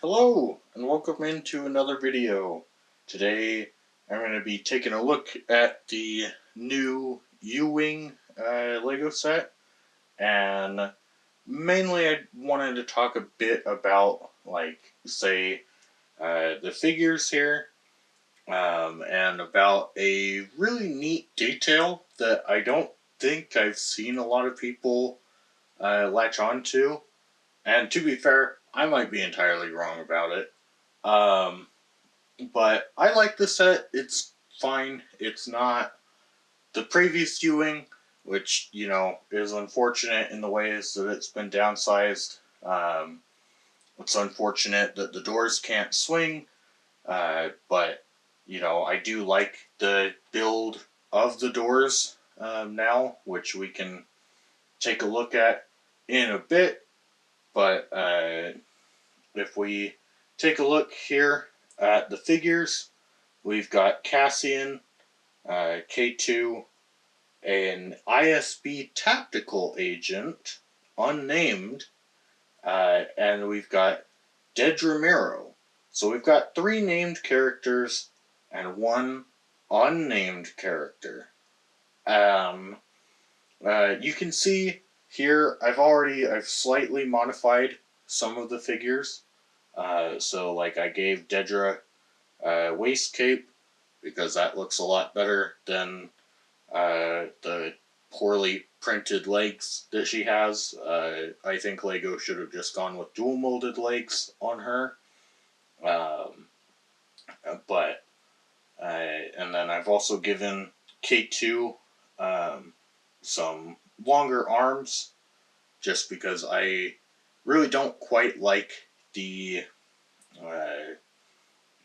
Hello, and welcome into another video. Today, I'm going to be taking a look at the new U-Wing Lego set, and mainly I wanted to talk a bit about, the figures here, and about a really neat detail that I don't think I've seen a lot of people latch on to. And to be fair, I might be entirely wrong about it. Um, but I like the set. It's fine. It's not the previous viewing, which, is unfortunate in the ways that it's been downsized. It's unfortunate that the doors can't swing, but, I do like the build of the doors now, which we can take a look at in a bit. But if we take a look here at the figures, we've got Cassian, K2, an ISB tactical agent, unnamed, and we've got Dedra Mero. So we've got 3 named characters and 1 unnamed character. You can see here I've slightly modified some of the figures. So I gave Dedra a waist cape because that looks a lot better than the poorly printed legs that she has. I think Lego should have just gone with dual molded legs on her. But and then I've also given K2 some longer arms, just because I really don't quite like the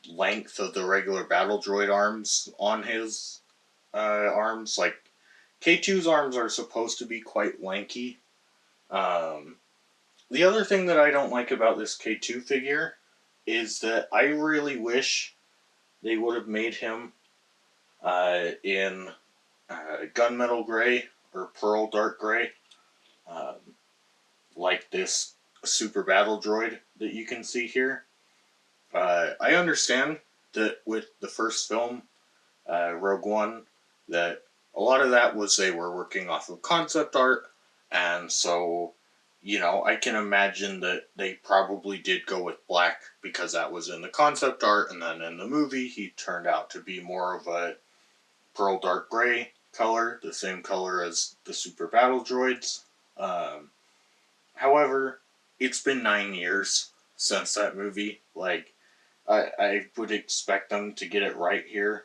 length of the regular battle droid arms on his arms. Like, K2's arms are supposed to be quite lanky. The other thing that I don't like about this K2 figure is that I really wish they would have made him in gunmetal gray or pearl dark gray, like this super battle droid that you can see here. I understand that with the first film, Rogue One, that a lot of that was they were working off of concept art, and so, I can imagine that they probably did go with black because that was in the concept art, and then in the movie he turned out to be more of a pearl dark gray color, the same color as the super battle droids. However, it's been 9 years since that movie. I would expect them to get it right here,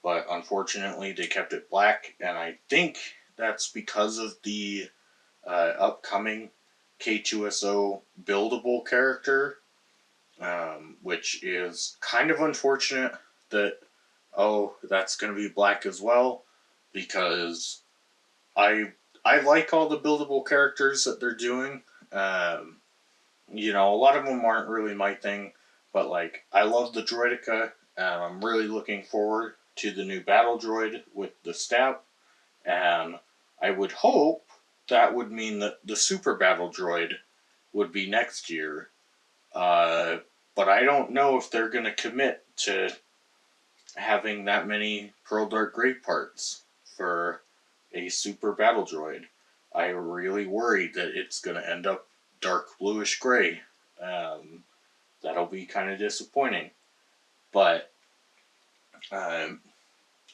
but unfortunately they kept it black, and I think that's because of the upcoming K2SO buildable character, which is kind of unfortunate that, that's going to be black as well, because I like all the buildable characters that they're doing. A lot of them aren't really my thing, but I love the Droideka, and I'm really looking forward to the new battle droid with the stab, and I would hope that would mean that the super battle droid would be next year, but I don't know if they're going to commit to having that many pearl dark gray parts for a super battle droid. I really worry that it's going to end up dark bluish gray. That'll be kind of disappointing. But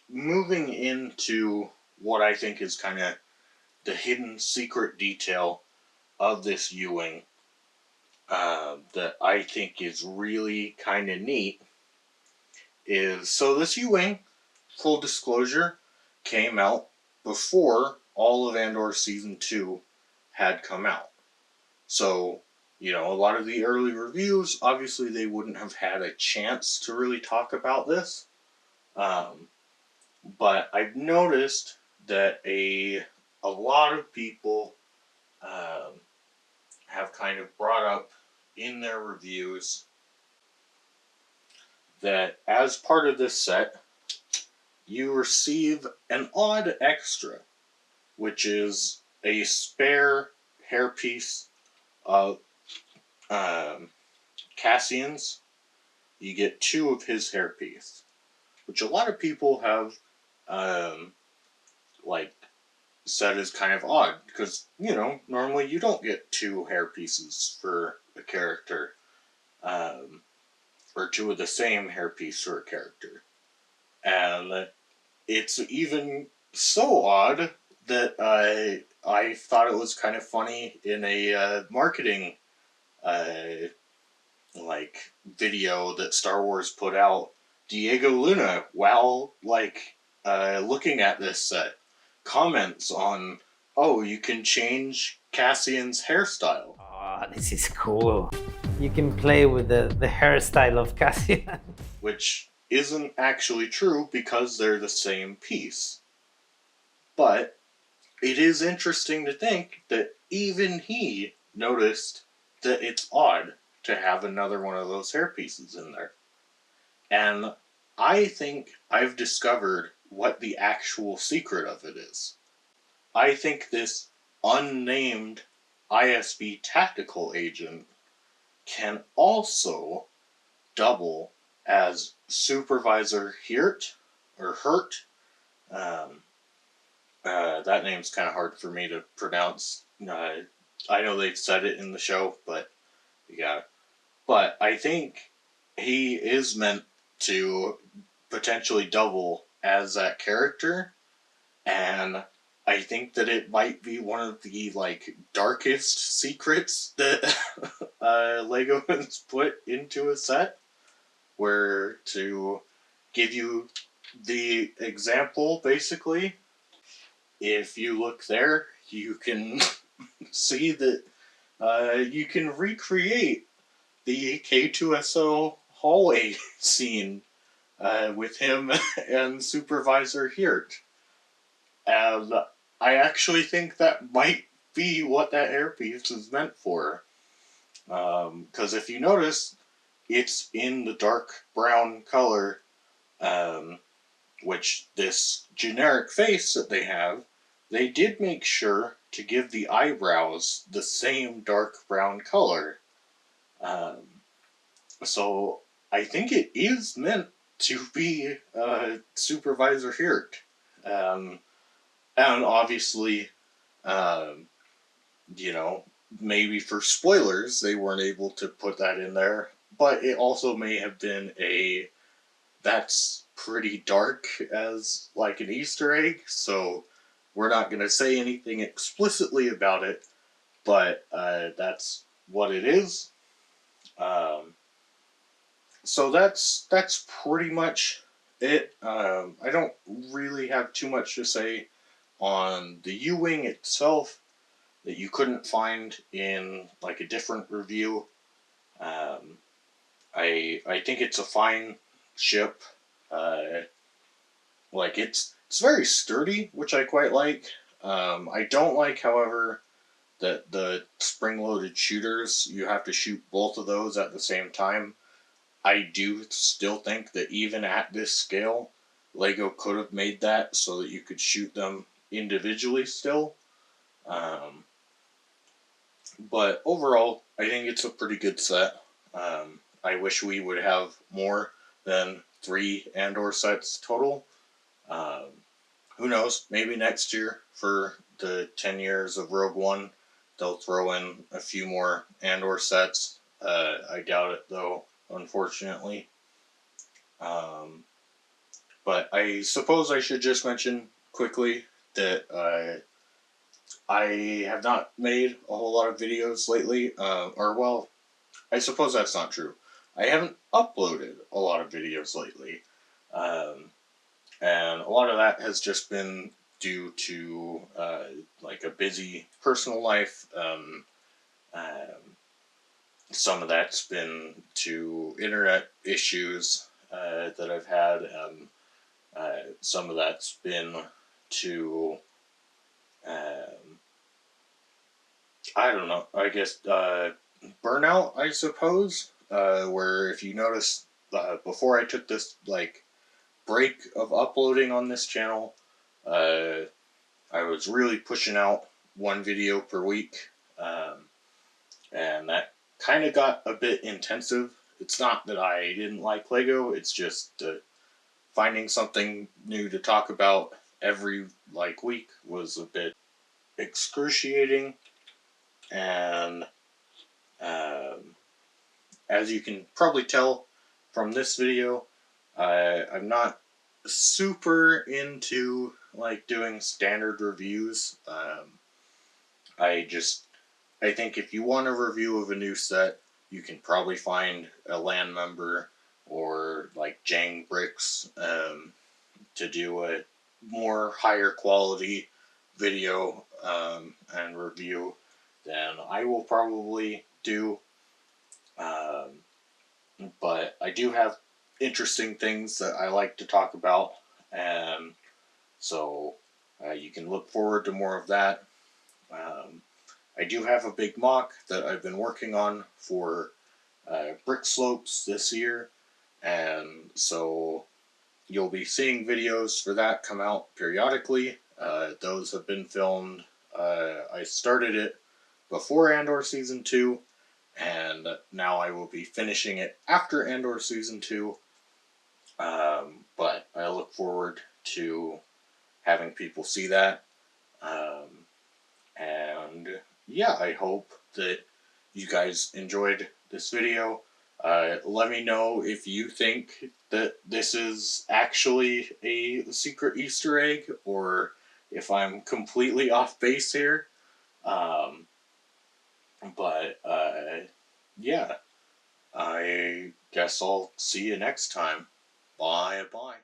moving into what I think is kind of the hidden secret detail of this U-Wing, that I think is really kind of neat, is, so this U-Wing, full disclosure, came out before all of Andor Season 2 had come out. So, a lot of the early reviews, obviously they wouldn't have had a chance to really talk about this. But I've noticed that a lot of people have kind of brought up in their reviews that as part of this set, you receive an odd extra, which is a spare hairpiece of Cassian's, you get 2 of his hairpiece, which a lot of people have um, like said is kind of odd because normally you don't get 2 hairpieces for a character, um, or 2 of the same hairpiece for a character, and it's even so odd that I thought it was kind of funny in a marketing uh, like video that Star Wars put out. Diego Luna, while looking at this set, comments on, "Oh, you can change Cassian's hairstyle," Oh, this is cool. You can play with the hairstyle of Cassian. which isn't actually true because they're the same piece. But it is interesting to think that even he noticed that it's odd to have another one of those hairpieces in there. And I think I've discovered what the actual secret of it is. I think this unnamed ISB tactical agent can also double as Supervisor Hirt or Hurt. Um, that name's kind of hard for me to pronounce. I know they've said it in the show, but yeah. But I think he is meant to potentially double as that character, and I think that it might be one of the darkest secrets that Lego has put into a set. Where to give you the example, basically, if you look there, you can see that you can recreate the K2SO hallway scene with him and Supervisor Hirt. And I actually think that might be what that airpiece is meant for. Because if you notice, it's in the dark brown color, um, which this generic face that they did make sure to give the eyebrows the same dark brown color. Um, so I think it is meant to be Supervisor Hirt. Um, and obviously, um, you know, maybe for spoilers, they weren't able to put that in there. But it also may have been that's pretty dark as like an Easter egg, so we're not going to say anything explicitly about it, but that's what it is. Um, so that's pretty much it. I don't really have too much to say on the U-wing itself that you couldn't find in like a different review. Um, I think it's a fine ship. Uh, it's very sturdy, which I quite like. I don't like, however, that the spring-loaded shooters, you have to shoot both of those at the same time. I do still think that even at this scale, Lego could have made that so that you could shoot them individually still. Um, but overall, I think it's a pretty good set. I wish we would have more than 3 Andor sets total. Um, who knows? Maybe next year for the 10 years of Rogue One, they'll throw in a few more Andor sets. I doubt it, though, unfortunately. Um, but I suppose I should just mention quickly that I have not made a whole lot of videos lately. Well, I suppose that's not true. I haven't uploaded a lot of videos lately. Um, and a lot of that has just been due to a busy personal life. Some of that's been to internet issues that I've had. Some of that's been to I don't know. I guess burnout, I suppose. Where if you notice, before I took this break of uploading on this channel, uh, I was really pushing out 1 video per week, and that kind of got a bit intensive. it's not that I didn't like Lego. It's just finding something new to talk about every week was a bit excruciating. And um, as you can probably tell from this video, I'm not super into doing standard reviews. I just I think if you want a review of a new set, you can probably find a land member or Jang Bricks to do a more higher quality video and review than I will probably do. Um, but I do have interesting things that I like to talk about, and so you can look forward to more of that. Um, I do have a big mock that I've been working on for brick slopes this year, and so you'll be seeing videos for that come out periodically. Those have been filmed. I started it before Andor Season 2, and now I will be finishing it after Andor Season 2. But I look forward to having people see that. Um, and yeah, I hope that you guys enjoyed this video. Let me know if you think that this is actually a secret Easter egg or if I'm completely off base here. Um, but yeah, I guess I'll see you next time. Bye bye.